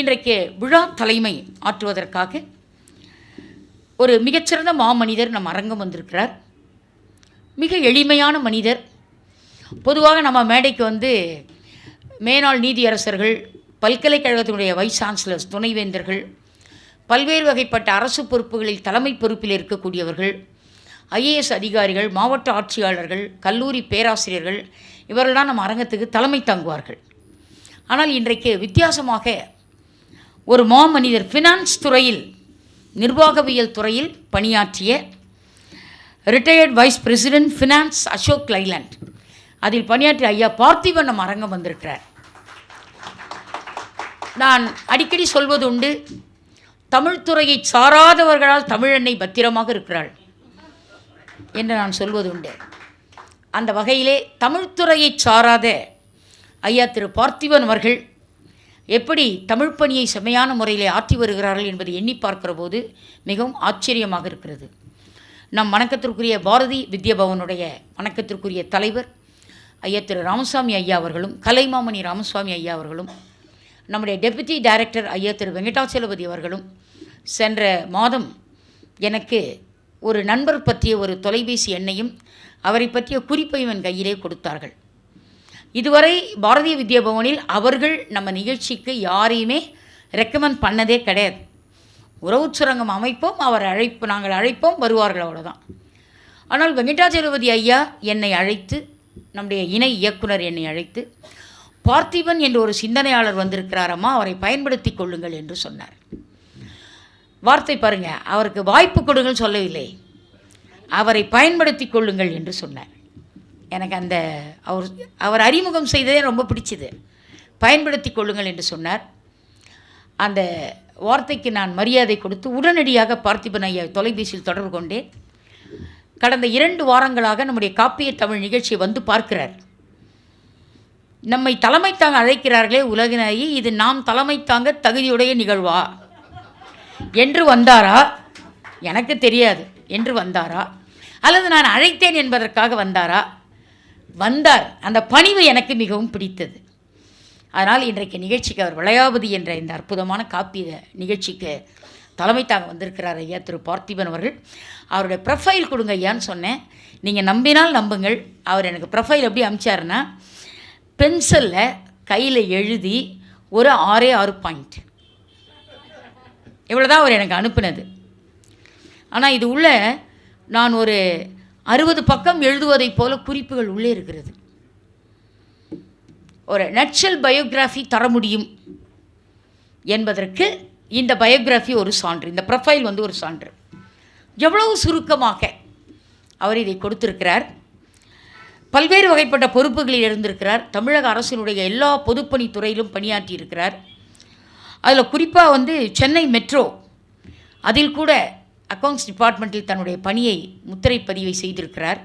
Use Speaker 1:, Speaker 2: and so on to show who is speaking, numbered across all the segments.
Speaker 1: இன்றைக்கு விழா தலைமை ஆற்றுவதற்காக ஒரு மிகச்சிறந்த மாமனிதர் நம் அரங்கம் வந்திருக்கிறார். மிக எளிமையான மனிதர். பொதுவாக நம்ம மேடைக்கு வந்து மேனாள் நீதியரசர்கள், பல்கலைக்கழகத்தினுடைய வைஸ் சான்சலர்ஸ், துணைவேந்தர்கள், பல்வேறு வகைப்பட்ட அரசு பொறுப்புகளில் தலைமை பொறுப்பில் இருக்கக்கூடியவர்கள், ஐஏஎஸ் அதிகாரிகள், மாவட்ட ஆட்சியாளர்கள், கல்லூரி பேராசிரியர்கள், இவர்கள் தான் நம்ம அரங்கத்துக்கு தலைமை தாங்குவார்கள். ஆனால் இன்றைக்கு வித்தியாசமாக ஒரு மாமனிதர், ஃபினான்ஸ் துறையில், நிர்வாகவியல் துறையில் பணியாற்றிய retired vice president finance Ashok Leyland, அதில் பணியாற்றிய ஐயா பார்த்திபன் நம்ம அரங்கம் வந்திருக்கிறார். நான் அடிக்கடி சொல்வது உண்டு, தமிழ்துறையை சாராதவர்களால் தமிழன்னை பத்திரமாக இருக்கிறாள் என்று நான் சொல்வது உண்டு. அந்த வகையிலே தமிழ்துறையை சாராத ஐயா திரு பார்த்திபன் அவர்கள் எப்படி தமிழ் பணியை செம்மையான முறையில் ஆற்றி வருகிறார்கள் என்பதை எண்ணி பார்க்கிற போது மிகவும் ஆச்சரியமாக இருக்கிறது. நம் வணக்கத்திற்குரிய பாரதி வித்யாபவனுடைய வணக்கத்திற்குரிய தலைவர் ஐயா திரு ராமசாமி ஐயா அவர்களும், கலைமாமணி ராமசாமி ஐயா அவர்களும், நம்முடைய டெபுட்டி டைரக்டர் ஐயா திரு வெங்கடாச்சலபதி அவர்களும் சென்ற மாதம் எனக்கு ஒரு நண்பர் பற்றிய ஒரு தொலைபேசி எண்ணையும் அவரை பற்றிய குறிப்பையும் என் கையிலே கொடுத்தார்கள். இதுவரை பாரதிய வித்யாபவனில் அவர்கள் நம்ம நிகழ்ச்சிக்கு யாரையுமே ரெக்கமெண்ட் பண்ணதே கிடையாது. உறவு சுரங்கம் அமைப்போம், நாங்கள் அழைப்போம், வருவார்கள், அவ்வளோதான். ஆனால் வெங்கடாச்சலபதி ஐயா என்னை அழைத்து, நம்முடைய இணை இயக்குனர் என்னை அழைத்து, பார்த்திபன் என்ற ஒரு சிந்தனையாளர் வந்திருக்கிறாரம்மா, அவரை பயன்படுத்தி கொள்ளுங்கள் என்று சொன்னார். வார்த்தை பாருங்கள், அவருக்கு வாய்ப்பு கொடுங்கள் சொல்லவில்லை, அவரை பயன்படுத்தி கொள்ளுங்கள் என்று சொன்னார். எனக்கு அந்த அவர் அறிமுகம் செய்ததே ரொம்ப பிடிச்சது. பயன்படுத்தி கொள்ளுங்கள் என்று சொன்னார். அந்த வார்த்தைக்கு நான் மரியாதை கொடுத்து உடனடியாக பார்த்திபன் ஐயா தொலைபேசியில் தொடர்பு கொண்டேன். கடந்த 2 வாரங்களாக நம்முடைய காப்பிய தமிழ் நிகழ்ச்சியை வந்து பார்க்கிறார். நம்மை தலைமை தாங்க அழைக்கிறார்களே உலகினாயி, இது நாம் தலைமை தாங்க தகுதியுடைய நிகழ்வா என்று வந்தாரா எனக்கு தெரியாது. என்று வந்தாரா அல்லது நான் அழைத்தேன் என்பதற்காக வந்தாரா? வந்தார். அந்த பணிவு எனக்கு மிகவும் பிடித்தது. அதனால் இன்றைக்கு நிகழ்ச்சிக்கு அவர் வளையாபதி என்ற இந்த அற்புதமான காப்பிய நிகழ்ச்சிக்கு தலைமை தாங்க வந்திருக்கிறார் ஐயா திரு பார்த்திபன் அவர்கள். அவருடைய ப்ரொஃபைல் கொடுங்க ஐயான்னு சொன்னேன். நீங்கள் நம்பினால் நம்புங்கள், அவர் எனக்கு ப்ரொஃபைல் எப்படி அனுப்பிச்சாருன்னா, பென்சிலில் கையில் எழுதி ஒரு 6 பாயிண்ட், இவ்வளோ தான் அவர் எனக்கு அனுப்பினது. ஆனால் இது உள்ள நான் ஒரு 60 பக்கம் எழுதுவதைப் போல குறிப்புகள் உள்ளே இருக்கிறது. ஒரு நட்சல் பயோகிராஃபி தர முடியும் என்பதற்கு இந்த பயோகிராஃபி ஒரு சான்று, இந்த ப்ரொஃபைல் வந்து ஒரு சான்று. எவ்வளவு சுருக்கமாக அவர் இதை கொடுத்திருக்கிறார். பல்வேறு வகைப்பட்ட பொறுப்புகளில் இருந்திருக்கிறார். தமிழக அரசினுடைய எல்லா பொதுப்பணித்துறையிலும் பணியாற்றி இருக்கிறார். அதில் குறிப்பாக வந்து சென்னை மெட்ரோ, அதில் கூட அக்கௌண்ட்ஸ் டிபார்ட்மெண்ட்டில் தன்னுடைய பணியை முத்திரை பதிவை செய்திருக்கிறார்.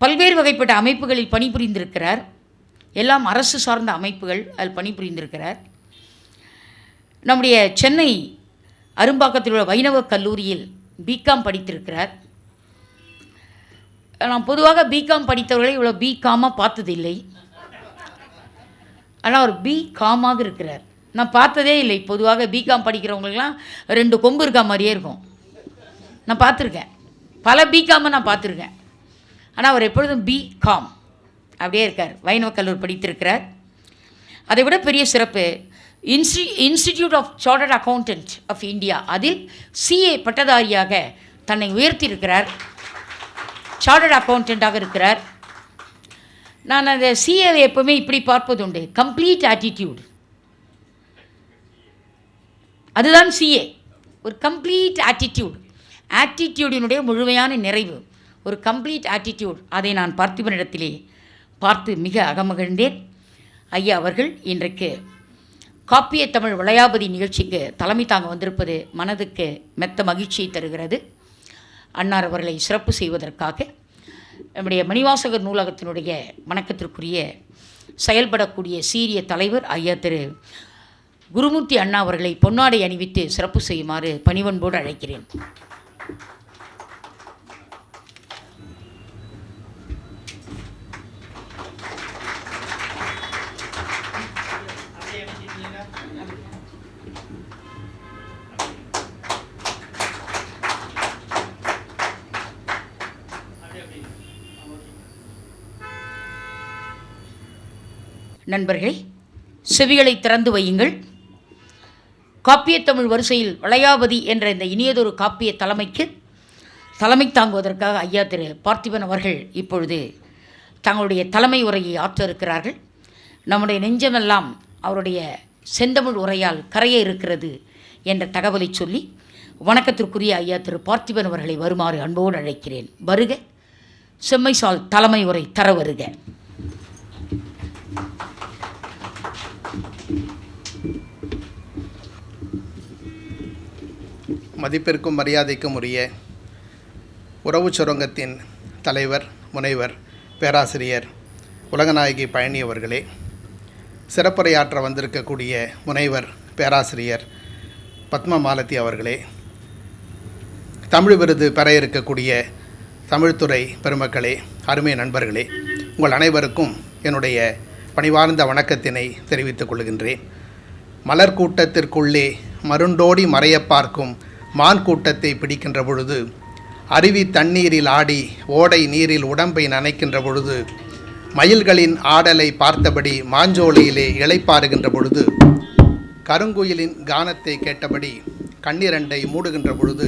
Speaker 1: பல்வேறு வகைப்பட்ட அமைப்புகளில் பணிபுரிந்திருக்கிறார். எல்லாம் அரசு சார்ந்த அமைப்புகள், அதில் பணிபுரிந்திருக்கிறார். நம்முடைய சென்னை அரும்பாக்கத்தில் உள்ள வைணவ கல்லூரியில் பிகாம் படித்திருக்கிறார். நான் பொதுவாக பிகாம் படித்தவர்களை இவ்வளோ பிகாமாக பார்த்ததில்லை. ஆனால் அவர் பிகாமாக இருக்கிறார். நான் பார்த்ததே இல்லை. பொதுவாக பிகாம் படிக்கிறவங்களுக்கெல்லாம் 2 கொம்பு இருக்கா மாதிரியே இருக்கும். நான் பார்த்துருக்கேன், பல பிகாமை நான் பார்த்துருக்கேன். ஆனால் அவர் எப்பொழுதும் பிகாம் அப்படியே இருக்கார். வைணவ கல்லூரி படித்திருக்கிறார். அதை விட பெரிய சிறப்பு, Institute of Chartered Accountant of India, அதில் சிஏ பட்டதாரியாக தன்னை உயர்த்தியிருக்கிறார். சார்ட்டர்ட் அக்கௌண்டண்ட்டாக இருக்கிறார். நான் அந்த சிஏவை எப்போவுமே இப்படி பார்ப்பது உண்டு, கம்ப்ளீட் ஆட்டிடியூட். அதுதான் சிஏ, ஒரு கம்ப்ளீட் ஆட்டிடியூட், ஆட்டிடியூடினுடைய முழுமையான நிறைவு, ஒரு கம்ப்ளீட் ஆட்டிடியூட். அதை நான் பார்த்திபனிடத்திலே பார்த்து மிக அகமகிழ்ந்தேன். ஐயா அவர்கள் இன்றைக்கு காப்பிய தமிழ் வளையாபதி நிகழ்ச்சிக்கு தலைமை தாங்க வந்திருப்பது மனதுக்கு மெத்த மகிழ்ச்சியை தருகிறது. அன்னார் அவர்களை சிறப்பு செய்வதற்காக நம்முடைய மணிவாசகர் நூலகத்தினுடைய வணக்கத்திற்குரிய செயல்படக்கூடிய சீரிய தலைவர் ஐயா திரு குருமூர்த்தி அண்ணா அவர்களை பொன்னாடை அணிவித்து சிறப்பு செய்யுமாறு பணிவன்போடு அழைக்கிறேன். நண்பர்களே, செவிகளை திறந்து வையுங்கள். காப்பியத்தமிழ் வரிசையில் வளையாபதி என்ற இந்த இனியதொரு காப்பிய தலைமை தாங்குவதற்காக ஐயா திரு பார்த்திபன் அவர்கள் இப்பொழுது தங்களுடைய தலைமை உரையை ஆற்ற இருக்கிறார்கள். நம்முடைய நெஞ்சமெல்லாம் அவருடைய செந்தமிழ் உரையால் கரைய இருக்கிறது என்ற தகவலை சொல்லி வணக்கத்திற்குரிய ஐயா திரு பார்த்திபன் அவர்களை வருமாறு அன்போடு அழைக்கிறேன். வருக, செம்மைசால் தலைமை உரை தர வருக.
Speaker 2: மதிப்பிற்கும் மரியாதைக்கும் உரிய உறவு சுரங்கத்தின் தலைவர் முனைவர் பேராசிரியர் உலகநாயகி பழனி அவர்களே, சிறப்புரையாற்ற வந்திருக்கக்கூடிய முனைவர் பேராசிரியர் பத்ம மாலதி அவர்களே, தமிழ் விருது பெற இருக்கக்கூடிய தமிழ்துறை பெருமக்களே, அருமை நண்பர்களே, உங்கள் அனைவருக்கும் என்னுடைய பணிவார்ந்த வணக்கத்தினை தெரிவித்துக் கொள்கின்றேன். மலர் கூட்டத்திற்குள்ளே மருண்டோடி மறைய பார்க்கும் மான் கூட்டத்தை பிடிக்கின்ற பொழுது, அருவி தண்ணீரில் ஆடி ஓடை நீரில் உடம்பை நனைக்கின்ற பொழுது, மயில்களின் ஆடலை பார்த்தபடி மாஞ்சோலையிலே இளைப்பாறுகின்ற பொழுது, கருங்குயிலின் கானத்தை கேட்டபடி கண்ணிரண்டை மூடுகின்ற பொழுது,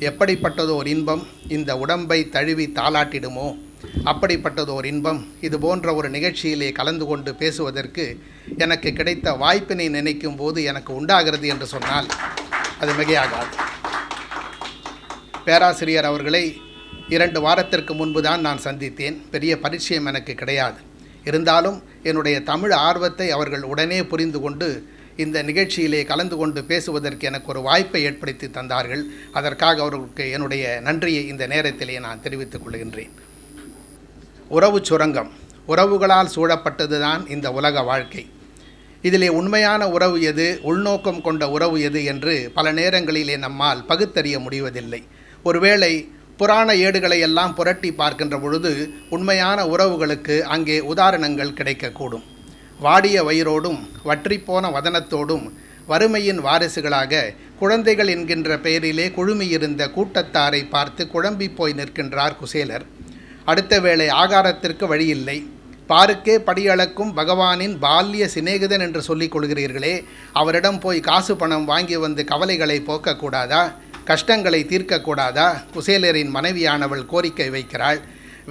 Speaker 2: எப்படிப்பட்டதோர் இன்பம் இந்த உடம்பை தழுவி தாளாட்டிடுமோ, அப்படிப்பட்டதோர் இன்பம் இது போன்ற ஒரு நிகழ்ச்சியிலே கலந்து கொண்டு பேசுவதற்கு எனக்கு கிடைத்த வாய்ப்பினை நினைக்கும் போது எனக்கு உண்டாகிறது என்று சொன்னால் அது மிகையாகாது. பேராசிரியர் அவர்களை 2 வாரத்திற்கு முன்பு தான் நான் சந்தித்தேன். பெரிய பரிச்சயம் எனக்கு கிடையாது. இருந்தாலும் என்னுடைய தமிழ் ஆர்வத்தை அவர்கள் உடனே புரிந்து கொண்டு இந்த நிகழ்ச்சியிலே கலந்து கொண்டு பேசுவதற்கு எனக்கு ஒரு வாய்ப்பை ஏற்படுத்தி தந்தார்கள். அதற்காக அவர்களுக்கு என்னுடைய நன்றியை இந்த நேரத்திலே நான் தெரிவித்துக் கொள்கின்றேன். உறவு சுரங்கம், உறவுகளால் சூழப்பட்டது தான் இந்த உலக வாழ்க்கை. இதிலே உண்மையான உறவு எது, உள்நோக்கம் கொண்ட உறவு எது என்று பல நேரங்களிலே நம்மால் பகுத்தறிய முடிவதில்லை. ஒருவேளை புராண ஏடுகளை எல்லாம் புரட்டி பார்க்கின்ற பொழுது உண்மையான உறவுகளுக்கு அங்கே உதாரணங்கள் கிடைக்கக்கூடும். வாடிய வயிறோடும் வற்றிப்போன வதனத்தோடும் வறுமையின் வாரிசுகளாக குழந்தைகள் என்கின்ற பெயரிலே குழுமியிருந்த கூட்டத்தாரை பார்த்து குழம்பி போய் நிற்கின்றார் குசேலர். அடுத்த வேளை ஆகாரத்திற்கு வழியில்லை. பாருக்கே படியளக்கும் பகவானின் பால்ய சிநேகிதன் என்று சொல்லிக் கொள்கிறீர்களே, அவரிடம் போய் காசு பணம் வாங்கி வந்து கவலைகளை போக்கக்கூடாதா, கஷ்டங்களை தீர்க்கக்கூடாதா? குசேலரின் மனைவியானவள் கோரிக்கை வைக்கிறாள்.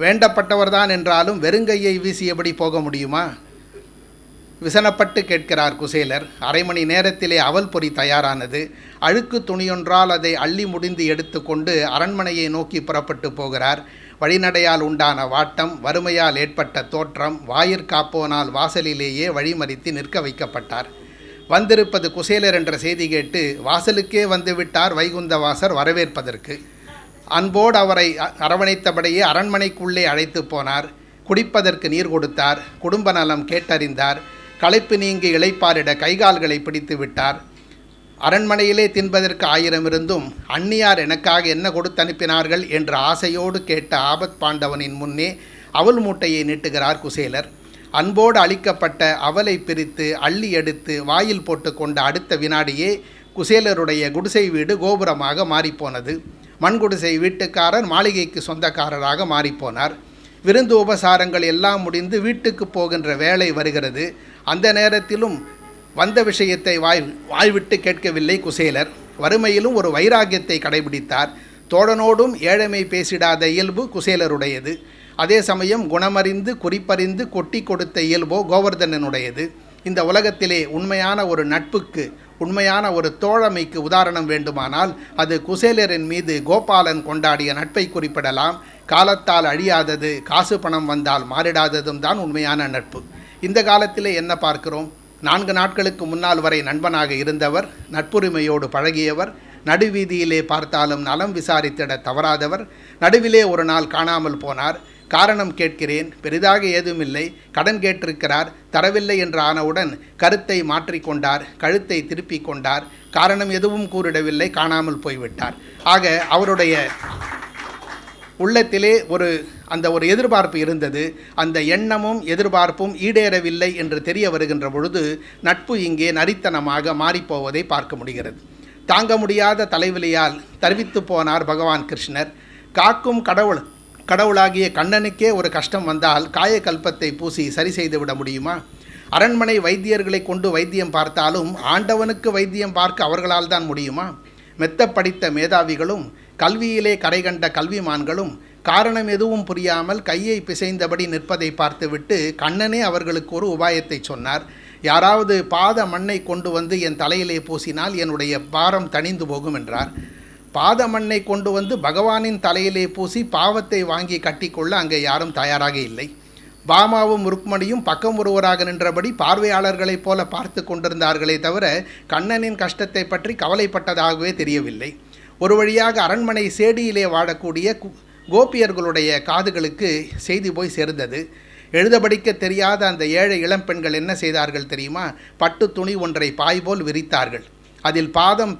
Speaker 2: வேண்டப்பட்டவர்தான் என்றாலும் வெறுங்கையை வீசியபடி போக முடியுமா? விசனப்பட்டு கேட்கிறார் குசேலர். 1/2 மணி நேரத்திலே அவல் பொறி தயாரானது. அழுக்கு துணியொன்றால் அதை அள்ளி முடிந்து எடுத்து கொண்டு அரண்மனையை நோக்கி புறப்பட்டு போகிறார். வழிநடையால் உண்டான வாட்டம், வறுமையால் ஏற்பட்ட தோற்றம், வாயிற்காப்போனால் வாசலிலேயே வழிமறித்து நிற்க வைக்கப்பட்டார். வந்திருப்பது குசேலர் என்ற செய்தி கேட்டு வாசலுக்கே வந்துவிட்டார் வைகுந்தவாசர் வரவேற்பதற்கு. அன்போடு அவரை அரவணைத்தபடியே அரண்மனைக்குள்ளே அழைத்து போனார். குடிப்பதற்கு நீர் கொடுத்தார். குடும்ப நலம் கேட்டறிந்தார். களைப்பு நீங்கி இளைப்பாரிட கைகால்களை பிடித்து விட்டார். அரண்மனையிலே தின்பதற்கு 1000 இருந்தும் அந்நியார் எனக்காக என்ன கொடுத்து அனுப்பினார்கள் என்ற ஆசையோடு கேட்ட ஆபத் பாண்டவனின் முன்னே அவல் மூட்டையை நீட்டுகிறார் குசேலர். அன்போடு அளிக்கப்பட்ட அவலை பிரித்து அள்ளி எடுத்து வாயில் போட்டு கொண்ட அடுத்த வினாடியே குசேலருடைய குடிசை வீடு கோபுரமாக மாறிப்போனது. மண்குடிசை வீட்டுக்காரர் மாளிகைக்கு சொந்தக்காரராக மாறிப்போனார். விருந்து உபசாரங்கள் எல்லாம் முடிந்து வீட்டுக்கு போகின்ற வேலை வருகிறது. அந்த நேரத்திலும் வந்த விஷயத்தை வாய்விட்டு கேட்கவில்லை குசேலர். வறுமையிலும் ஒரு வைராகியத்தை கடைபிடித்தார். தோழனோடும் ஏழமை பேசிடாத இயல்பு குசேலருடையது. அதே சமயம் குணமறிந்து குறிப்பறிந்து கொட்டி கொடுத்த இயல்போ கோவர்தனனுடையது. இந்த உலகத்திலே உண்மையான ஒரு நட்புக்கு, உண்மையான ஒரு தோழமைக்கு உதாரணம் வேண்டுமானால் அது குசேலரின் மீது கோபாலன் கொண்டாடிய நட்பை குறிப்பிடலாம். காலத்தால் அழியாதது, காசு பணம் வந்தால் மாறிடாததும் தான் உண்மையான நட்பு. இந்த காலத்திலே என்ன பார்க்கிறோம்? 4 நாட்களுக்கு முன்னால் வரை நண்பனாக இருந்தவர், நட்புரிமையோடு பழகியவர், நடுவீதியிலே பார்த்தாலும் நலம் விசாரித்திட தவறாதவர், நடுவிலே ஒரு நாள் காணாமல் போனார். காரணம் கேட்கிறேன், பெரிதாக ஏதுமில்லை, கடன் கேட்டிருக்கிறார், தரவில்லை என்று ஆனவுடன் கருத்தை மாற்றிக்கொண்டார், கழுத்தை திருப்பி கொண்டார், காரணம் எதுவும் கூறிடவில்லை, காணாமல் போய்விட்டார். ஆக அவருடைய உள்ளத்திலே ஒரு அந்த ஒரு எதிர்பார்ப்பு இருந்தது. அந்த எண்ணமும் எதிர்பார்ப்பும் ஈடேறவில்லை என்று தெரிய வருகின்ற பொழுது நட்பு இங்கே நரித்தனமாக மாறிப்போவதை பார்க்க முடிகிறது. தாங்க முடியாத தலைவலியால் தருவித்து போனார் பகவான் கிருஷ்ணர். காக்கும் கடவுளாகிய கண்ணனுக்கே ஒரு கஷ்டம் வந்தால் காயக்கல்பத்தை பூசி சரி செய்து விட முடியுமா? அரண்மனை வைத்தியர்களை கொண்டு வைத்தியம் பார்த்தாலும் ஆண்டவனுக்கு வைத்தியம் பார்க்க அவர்களால் தான் முடியுமா? மெத்த படித்த மேதாவிகளும் கல்வியிலே கரை கண்ட கல்விமான்களும் காரணம் எதுவும் புரியாமல் கையை பிசைந்தபடி நிற்பதை பார்த்துவிட்டு கண்ணனே அவர்களுக்கு ஒரு உபாயத்தை சொன்னார். யாராவது பாத மண்ணை கொண்டு வந்து என் தலையிலே பூசினால் என்னுடைய பாரம் தணிந்து போகும் என்றார். பாத மண்ணை கொண்டு வந்து பகவானின் தலையிலே பூசி பாவத்தை வாங்கி கட்டிக்கொள்ள அங்கே யாரும் தயாராக இல்லை. பாமாவும் ருக்மணியும் பக்கம் ஒருவராக நின்றபடி பார்வையாளர்களைப் போல பார்த்து கொண்டிருந்தார்களே தவிர கண்ணனின் கஷ்டத்தை பற்றி கவலைப்பட்டதாகவே தெரியவில்லை. ஒரு வழியாக அரண்மனை சேடியிலே வாழக்கூடிய கோபியர்களுடைய காதுகளுக்கு செய்தி போய் சேர்ந்தது. எழுதபடிக்க தெரியாத அந்த ஏழை இளம்பெண்கள் என்ன செய்தார்கள் தெரியுமா? பட்டு துணி ஒன்றை பாய்போல் விரித்தார்கள். அதில் பாதம்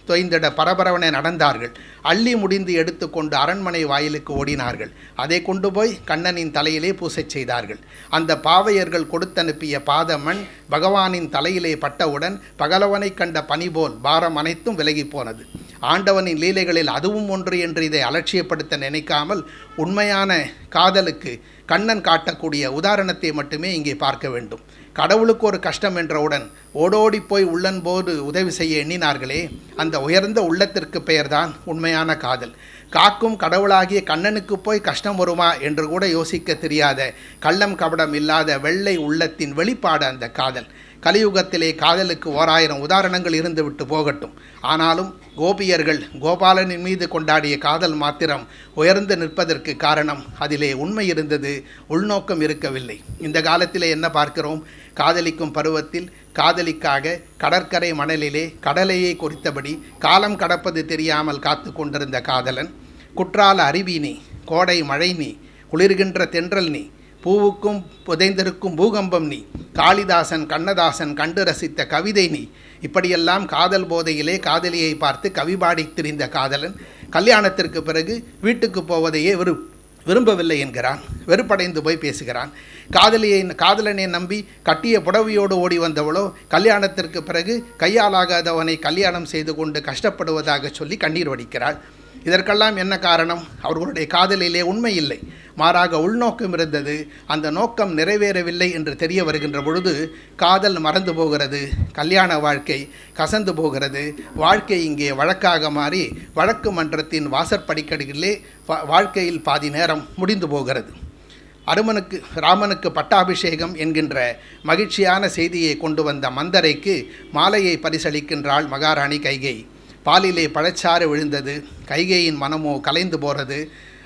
Speaker 2: தொய்ந்திட பரபரவனை நடந்தார்கள். அள்ளி முடிந்து எடுத்துக்கொண்டு அரண்மனை வாயிலுக்கு ஓடினார்கள். அதை கொண்டு போய் கண்ணனின் தலையிலே பூசச் செய்தார்கள். அந்த பாவையர்கள் கொடுத்தனுப்பிய பாதமண் பகவானின் தலையிலே பட்டவுடன் பகலவனை கண்ட பனி போல் பாரம் அனைத்தும் விலகி போனது. ஆண்டவனின் லீலைகளில் அதுவும் ஒன்று என்று இதை அலட்சியப்படுத்த நினைக்காமல் உண்மையான காதலுக்கு கண்ணன் காட்டக்கூடிய உதாரணத்தை மட்டுமே இங்கே பார்க்க வேண்டும். கடவுளுக்கு ஒரு கஷ்டம் என்றவுடன் ஓடோடி போய் உள்ளன்போடு உதவி செய்ய எண்ணினார்களே, அந்த உயர்ந்த உள்ளத்திற்கு பெயர்தான் உண்மையான காதல். காக்கும் கடவுளாகிய கண்ணனுக்கு போய் கஷ்டம் வருமா என்று கூட யோசிக்க தெரியாத கள்ளம் கபடம் இல்லாத வெள்ளை உள்ளத்தின் வெளிப்பாடு அந்த காதல். கலியுகத்திலே காதலுக்கு 1000 உதாரணங்கள் இருந்துவிட்டு போகட்டும். ஆனாலும் கோபியர்கள் கோபாலனின் மீது கொண்டாடிய காதல் மாத்திரம் உயர்ந்து நிற்பதற்கு காரணம் அதிலே உண்மை இருந்தது, உள்நோக்கம் இருக்கவில்லை. இந்த காலத்திலே என்ன பார்க்கிறோம்? காதலிக்கும் பருவத்தில் காதலிக்காக கடற்கரை மணலிலே கடலையை குறித்தபடி காலம் கடப்பது தெரியாமல் காத்து கொண்டிருந்த காதலன், குற்றால அருவி நீ, கோடை மழை நீ, குளிர்கின்ற தென்றல் நீ, பூவுக்கும் புதைந்திருக்கும் பூகம்பம் நீ, காளிதாசன் கண்ணதாசன் கண்டு ரசித்த கவிதை நீ, இப்படியெல்லாம் காதல் போதையிலே காதலியை பார்த்து கவி பாடி திரிந்த காதலன் கல்யாணத்திற்கு பிறகு வீட்டுக்கு போவதையே விரும்பவில்லை என்கிறான். வெறுப்படைந்து போய் பேசுகிறான். காதலனை நம்பி கட்டிய புடவையோடு ஓடி வந்தவளோ கல்யாணத்திற்கு பிறகு கையாலாகாதவனை கல்யாணம் செய்து கொண்டு கஷ்டப்படுவதாக சொல்லி கண்ணீர் வடிக்கிறாள். இதற்கெல்லாம் என்ன காரணம்? அவர்களுடைய காதலிலே உண்மை இல்லை, மாறாக உள்நோக்கம் இருந்தது. அந்த நோக்கம் நிறைவேறவில்லை என்று தெரிய வருகின்ற பொழுது காதல் மறந்து போகிறது, கல்யாண வாழ்க்கை கசந்து போகிறது. வாழ்க்கை இங்கே வழக்காக மாறி வழக்கு மன்றத்தின் வாசற்படிக்கடிகளிலே வாழ்க்கையில் பாதி நேரம் முடிந்து போகிறது. ராமனுக்கு பட்டாபிஷேகம் என்கின்ற மகிழ்ச்சியான செய்தியை கொண்டு வந்த மந்தரைக்கு மாலையை பரிசளிக்கின்றாள் மகாராணி கைகேயி. பாலிலே பழச்சாறு விழுந்தது, கைகேயின் மனமோ கலைந்து போகிறது.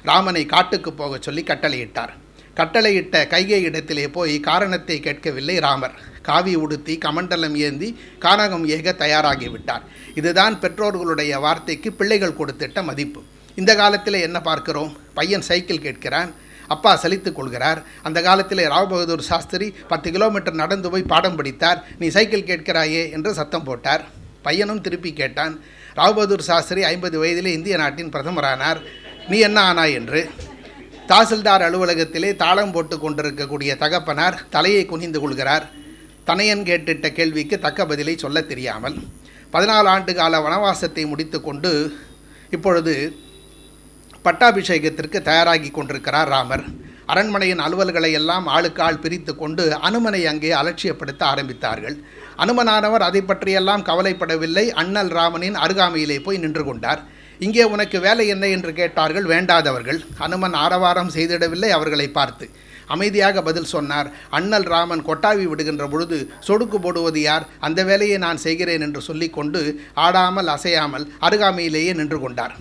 Speaker 2: ராமனை காட்டுக்கு போக சொல்லி கட்டளையிட்டார். கட்டளையிட்ட கைகேயிடத்திலே போய் காரணத்தை கேட்கவில்லை ராமர். காவி உடுத்தி கமண்டலம் ஏந்தி கானகம் ஏக தயாராகிவிட்டார். இதுதான் பெற்றோர்களுடைய வார்த்தைக்கு பிள்ளைகள் கொடுத்திட்ட மதிப்பு. இந்த காலத்தில் என்ன பார்க்கிறோம்? பையன் சைக்கிள் கேட்கிறான், அப்பா சலித்துக் கொள்கிறார். அந்த காலத்தில் ராவ் பகதூர் சாஸ்திரி 10 கிலோமீட்டர் நடந்து போய் பாடம் படித்தார், நீ சைக்கிள் கேட்கிறாயே என்று சத்தம் போட்டார். பையனும் திருப்பி கேட்டான். ராவ் பகதூர் சாஸ்திரி 50 வயதிலே இந்திய நாட்டின் பிரதமரானார், நீ என்ன ஆனாய் என்று. தாசில்தார் அலுவலகத்திலே தாளம் போட்டு கொண்டிருக்கக்கூடிய தகப்பனார் தலையை குனிந்து கொள்கிறார். தனையன் கேட்டிட்ட கேள்விக்கு தக்க பதிலை சொல்ல தெரியாமல் 14 ஆண்டு கால வனவாசத்தை முடித்து கொண்டு இப்பொழுது பட்டாபிஷேகத்திற்கு தயாராகி கொண்டிருக்கிறார் ராமர். அரண்மனையின் அலுவல்களை எல்லாம் ஆளுக்கு ஆள் பிரித்து கொண்டு அனுமனை அங்கே அலட்சியப்படுத்த ஆரம்பித்தார்கள். அனுமனானவர் அதை பற்றியெல்லாம் கவலைப்படவில்லை. அண்ணல் ராமனின் அருகாமையிலே போய் நின்று கொண்டார். இங்கே உனக்கு வேலை என்ன என்று கேட்டார்கள் வேண்டாதவர்கள். அனுமன் ஆரவாரம் செய்திடவில்லை அவர்களை பார்த்து. அமைதியாக பதில் சொன்னார். அண்ணல் ராமன் கொட்டாவி விடுகின்ற பொழுது சொடுக்கு போடுவது யார்? அந்த வேலையை நான் செய்கிறேன் என்று சொல்லிக்கொண்டு ஆடாமல் அசையாமல் அருகாமையிலேயே நின்று கொண்டார்.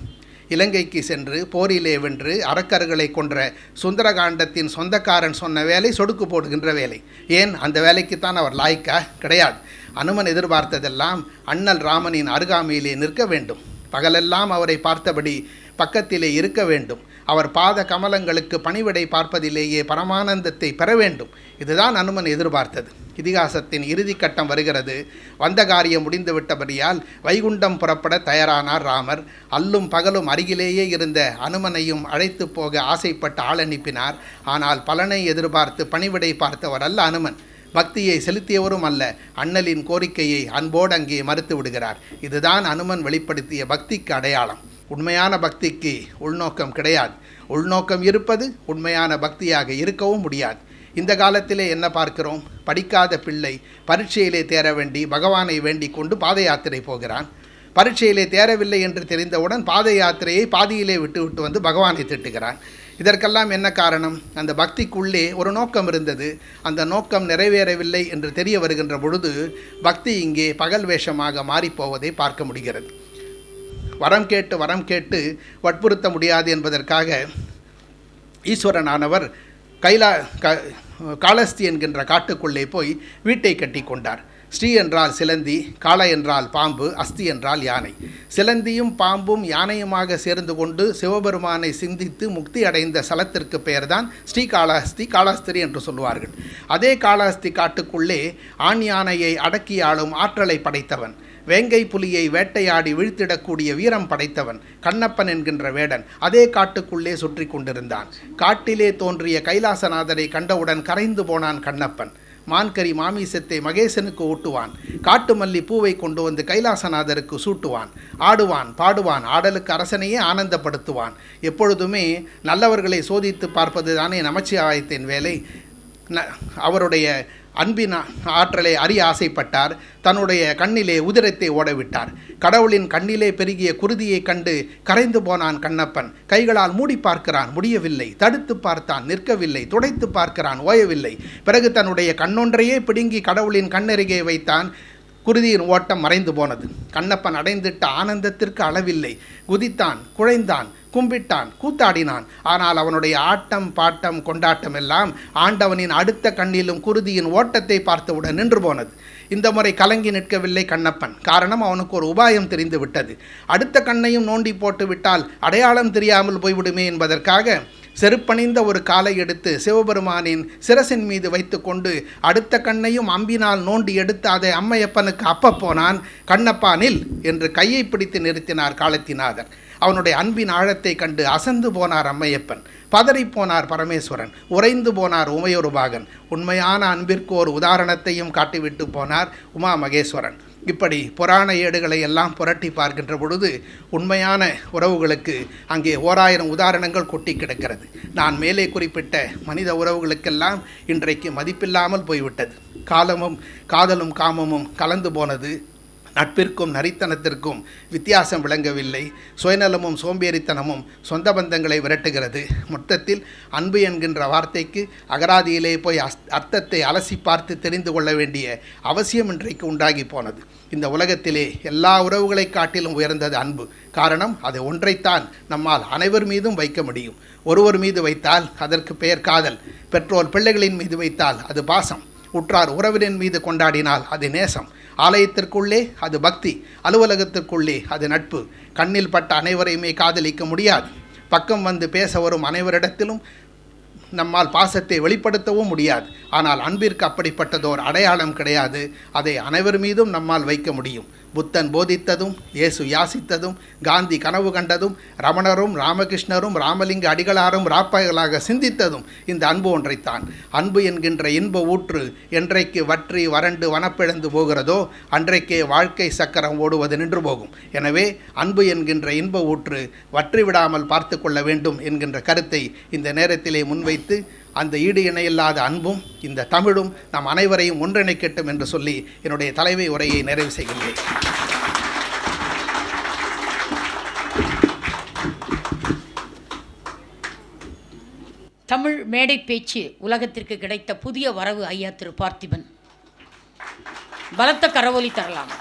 Speaker 2: இலங்கைக்கு சென்று போரிலே வென்று அரக்கர்களை கொன்ற சுந்தரகாண்டத்தின் சொந்தக்காரன் சொன்ன வேலை சொடுக்கு போடுகின்ற வேலை. ஏன் அந்த வேலைக்குத்தான் அவர் லாய்க்கா? கிடையாது. அனுமன் எதிர்பார்த்ததெல்லாம் அண்ணல் ராமனின் அருகாமையிலே நிற்க வேண்டும், பகலெல்லாம் அவரை பார்த்தபடி பக்கத்திலே இருக்க வேண்டும். அவர் பாத கமலங்களுக்கு பணிவிடை பார்ப்பதிலேயே பரமானந்தத்தை பெற வேண்டும். இதுதான் அனுமன் எதிர்பார்த்தது. இதிகாசத்தின் இறுதி கட்டம் வருகிறது. வந்த காரியம் முடிந்துவிட்டபடியால் வைகுண்டம் புறப்பட தயாரானார் ராமர். அல்லும் பகலும் அருகிலேயே இருந்த அனுமனையும் அழைத்து போக ஆசைப்பட்டு ஆள் அனுப்பினார். ஆனால் பலனை எதிர்பார்த்து பணிவிடை பார்த்தவர் அல்ல அனுமன். பக்தியை செலுத்தியவரும் அல்ல. அண்ணலின் கோரிக்கையை அன்போடு அங்கே மறுத்து விடுகிறார். இதுதான் அனுமன் வெளிப்படுத்திய பக்திக்கு அடையாளம். உண்மையான பக்திக்கு உள்நோக்கம் கிடையாது. உள்நோக்கம் இருப்பது உண்மையான பக்தியாக இருக்கவும் முடியாது. இந்த காலத்திலே என்ன பார்க்கிறோம்? படிக்காத பிள்ளை பரீட்சையிலே தேர வேண்டி பகவானை வேண்டிக் கொண்டு பாத யாத்திரை போகிறான். பரீட்சையிலே தேரவில்லை என்று தெரிந்தவுடன் பாத யாத்திரையை பாதியிலே விட்டு வந்து பகவானை திட்டுகிறான். இதற்கெல்லாம் என்ன காரணம்? அந்த பக்திக்குள்ளே ஒரு நோக்கம் இருந்தது. அந்த நோக்கம் நிறைவேறவில்லை என்று தெரிய வருகின்ற பொழுது பக்தி இங்கே பகல் வேஷமாக மாறிப்போவதை பார்க்க முடிகிறது. வரம் கேட்டு வற்புறுத்த முடியாது என்பதற்காக ஈஸ்வரனானவர் காளஸ்தி என்கின்ற காட்டுக்குள்ளே போய் வீட்டை கட்டி கொண்டார். ஸ்ரீ என்றால் சிலந்தி, காள என்றால் பாம்பு, அஸ்தி என்றால் யானை. சிலந்தியும் பாம்பும் யானையுமாக சேர்ந்து கொண்டு சிவபெருமானை சிந்தித்து முக்தி அடைந்த ஸ்தலத்திற்கு பெயர்தான் ஸ்ரீகாளஹஸ்தி, காளஹஸ்தி என்று சொல்வார்கள். அதே காளஹஸ்தி காட்டுக்குள்ளே ஆண் யானையை அடக்கி ஆளும் ஆற்றலை படைத்தவன், வேங்கை புலியை வேட்டையாடி வீழ்த்திடக்கூடிய வீரம் படைத்தவன் கண்ணப்பன் என்கின்ற வேடன் அதே காட்டுக்குள்ளே சுற்றி கொண்டிருந்தான். காட்டிலே தோன்றிய கைலாசநாதரை கண்டவுடன் கரைந்து போனான் கண்ணப்பன். மான்கறி மாமிசத்தை மகேசனுக்கு ஊட்டுவான். காட்டு மல்லி பூவை கொண்டு வந்து கைலாசநாதருக்கு சூட்டுவான். ஆடுவான், பாடுவான், ஆடலுக்கு அரசனையே ஆனந்தப்படுத்துவான். எப்பொழுதுமே நல்லவர்களை சோதித்து பார்ப்பது தானே நமச்சிவாயத்தின் வேலை. அவருடைய அன்பின் ஆற்றலை அறிய ஆசைப்பட்டார். தன்னுடைய கண்ணிலே உதிரத்தை ஓடவிட்டார். கடவுளின் கண்ணிலே பெருகிய குருதியை கண்டு கரைந்து போனான் கண்ணப்பன். கைகளால் மூடி பார்க்கிறான், முடியவில்லை. தடுத்து பார்த்தான், நிற்கவில்லை. துடைத்து பார்க்கிறான், ஓயவில்லை. பிறகு தன்னுடைய கண்ணொன்றையே பிடுங்கி கடவுளின் கண்ணருகே வைத்தான். குருதியின் ஓட்டம் மறைந்து போனது. கண்ணப்பன் அடைந்திட்ட ஆனந்தத்திற்கு அளவில்லை. குதித்தான், குழைந்தான், கும்பிட்டான், கூத்தாடினான். ஆனால் அவனுடைய ஆட்டம் பாட்டம் கொண்டாட்டம் எல்லாம் ஆண்டவனின் அடுத்த கண்ணிலும் குருதியின் ஓட்டத்தை பார்த்தவுடன் நின்று போனது. இந்த முறை கலங்கி நிற்கவில்லை கண்ணப்பன். காரணம், அவனுக்கு ஒரு உபாயம் தெரிந்து விட்டது. அடுத்த கண்ணையும் நோண்டி போட்டு விட்டால் அடையாளம் தெரியாமல் போய்விடுமே என்பதற்காக செருப்பணிந்த ஒரு காலை எடுத்து சிவபெருமானின் சிரசின் மீது வைத்து கொண்டு அடுத்த கண்ணையும் அம்பினால் நோண்டி எடுத்து அதை அம்மையப்பனுக்கு அப்பப்போனான். கண்ணப்பா நில் என்று கையை பிடித்து நிறுத்தினார் காலத்திநாதர். அவனுடைய அன்பின் ஆழத்தை கண்டு அசந்து போனார் அம்மையப்பன். பதறிப்போனார் பரமேஸ்வரன். உறைந்து போனார் உமையொருபாகன். உண்மையான அன்பிற்கு ஒரு உதாரணத்தையும் காட்டிவிட்டு போனார் உமா மகேஸ்வரன். இப்படி புராண ஏடுகளை எல்லாம் புரட்டி பார்க்கின்ற பொழுது உண்மையான உறவுகளுக்கு அங்கே 1000 உதாரணங்கள் கொட்டி கிடக்கிறது. நான் மேலே குறிப்பிட்ட மனித உறவுகளுக்கெல்லாம் இன்றைக்கு மதிப்பில்லாமல் போய்விட்டது. காலமும் காதலும் காமமும் கலந்து போனது. நட்பிற்கும் நரித்தனத்திற்கும் வித்தியாசம் விளங்கவில்லை. சுயநலமும் சோம்பேறித்தனமும் சொந்த பந்தங்களை விரட்டுகிறது. மொத்தத்தில் அன்பு என்கின்ற வார்த்தைக்கு அகராதியிலே போய் அர்த்தத்தை அலசி பார்த்து தெரிந்து கொள்ள வேண்டிய அவசியம் இன்றைக்கு உண்டாகி போனது. இந்த உலகத்திலே எல்லா உறவுகளை காட்டிலும் உயர்ந்தது அன்பு. காரணம், அது ஒன்றைத்தான் நம்மால் அனைவர் மீதும் வைக்க முடியும். ஒருவர் மீது வைத்தால் அதற்கு பெயர் காதல். பெற்றோர் பிள்ளைகளின் மீது வைத்தால் அது பாசம். உற்றார் உறவினின் மீது கொண்டாடினால் அது நேசம். ஆலயத்திற்குள்ளே அது பக்தி. அலுவலகத்திற்குள்ளே அது நட்பு. கண்ணில் பட்ட அனைவரையுமே காதலிக்க முடியாது. பக்கம் வந்து பேச வரும் அனைவரிடத்திலும் நம்மால் பாசத்தை வெளிப்படுத்தவும் முடியாது. ஆனால் அன்பிற்கு அப்படிப்பட்டதோர் அடையாளம் கிடையாது. அதை அனைவர் மீதும் நம்மால் வைக்க முடியும். புத்தன் போதித்ததும், இயேசு யாசித்ததும், காந்தி கனவு கண்டதும், ரமணரும் ராமகிருஷ்ணரும் ராமலிங்க அடிகளாரும் ராப்பகலாக சிந்தித்ததும் இந்த அன்பு ஒன்றைத்தான். அன்பு என்கின்ற இன்ப ஊற்று என்றைக்கு வற்றி வறண்டு வனப்பிழந்து போகிறதோ அன்றைக்கே வாழ்க்கை சக்கரம் ஓடுவது நின்று போகும். எனவே அன்பு என்கின்ற இன்ப ஊற்று வற்றி விடாமல் பார்த்து கொள்ள வேண்டும் என்கின்ற கருத்தை இந்த நேரத்திலே முன்வைத்து அந்த ஈடு இணையில்லாத அன்பும் இந்த தமிழும் நம் அனைவரையும் ஒன்றிணைக்கட்டும் என்று சொல்லி என்னுடைய தலைமை உரையை நிறைவு செய்கின்றேன்.
Speaker 1: தமிழ் மேடை பேச்சு உலகத்திற்கு கிடைத்த புதிய வரவு ஐயா திரு பார்த்திபன். பலத்த கரவொலி தரலாம்.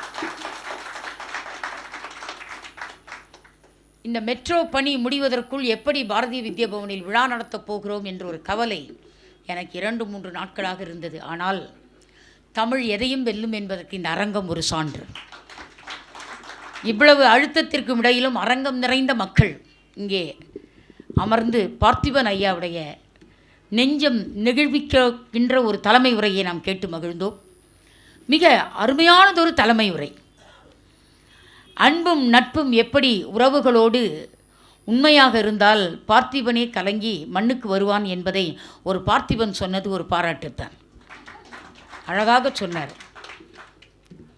Speaker 1: இந்த மெட்ரோ பணி முடிவதற்குள் எப்படி பாரதிய வித்யா பவனில் விழா நடத்தப் போகிறோம் என்ற ஒரு கவலை எனக்கு 2-3 நாட்களாக இருந்தது. ஆனால் தமிழ் எதையும் வெல்லும் என்பதற்கு இந்த அரங்கம் ஒரு சான்று. இவ்வளவு அழுத்தத்திற்கும் இடையிலும் அரங்கம் நிறைந்த மக்கள் இங்கே அமர்ந்து பார்த்திபன் ஐயாவுடைய நெஞ்சம் நெகிழ்விக்கின்ற ஒரு தலைமை உரையை நாம் கேட்டு மகிழ்ந்தோம். மிக அருமையானதொரு தலைமை உரை. அன்பும் நட்பும் எப்படி உறவுகளோடு உண்மையாக இருந்தால் பார்த்திபனே கலங்கி மண்ணுக்கு வருவான் என்பதை ஒரு பார்த்திபன் சொன்னது ஒரு பாராட்டுத்தான். அழகாக சொன்னார்.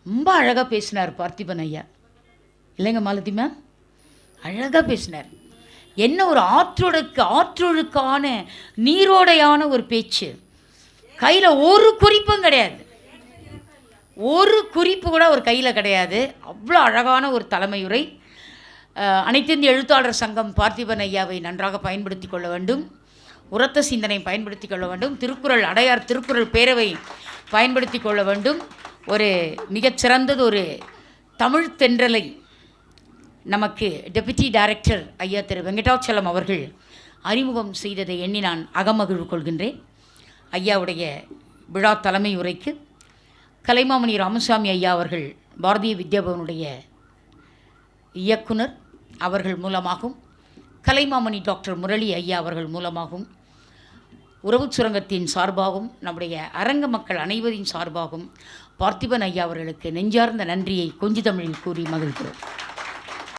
Speaker 1: ரொம்ப அழகாக பேசினார் பார்த்திபன் ஐயா. இல்லைங்க மாலதி மேம், அழகாக பேசினார். என்ன ஒரு ஆற்றொழுக்கான நீரோடையான ஒரு பேச்சு. கையில் ஒரு குறிப்பும் கிடையாது, ஒரு குறிப்பு கூட ஒரு கையில் கிடையாது. அவ்வளோ அழகான ஒரு தலைமையுரை. அனைத்திந்திய எழுத்தாளர் சங்கம் பார்த்திபன் ஐயாவை நன்றாக பயன்படுத்தி கொள்ள வேண்டும். உரத்த சிந்தனை பயன்படுத்தி கொள்ள வேண்டும். திருக்குறள் அடையார் திருக்குறள் பேரவை பயன்படுத்தி கொள்ள வேண்டும். ஒரு மிகச்சிறந்தது ஒரு தமிழ் தென்றலை நமக்கு டெபுட்டி டைரக்டர் ஐயா திரு வெங்கடாச்சலம் அவர்கள் அறிமுகம் செய்ததை எண்ணி நான் அகமகிழ்வு கொள்கின்றேன். ஐயாவுடைய விழா தலைமை உரைக்கு கலைமாமணி ராமசாமி ஐயா அவர்கள் பாரதிய வித்யாபவனுடைய இயக்குனர் அவர்கள் மூலமாகவும், கலைமாமணி டாக்டர் முரளி ஐயா அவர்கள் மூலமாகவும், உறவு சுரங்கத்தின் சார்பாகவும், நம்முடைய அரங்க மக்கள் அனைவரின் சார்பாகவும் பார்த்திபன் ஐயா அவர்களுக்கு நெஞ்சார்ந்த நன்றியை கொஞ்சி தமிழில் கூறி மகிழ்கிறோம்.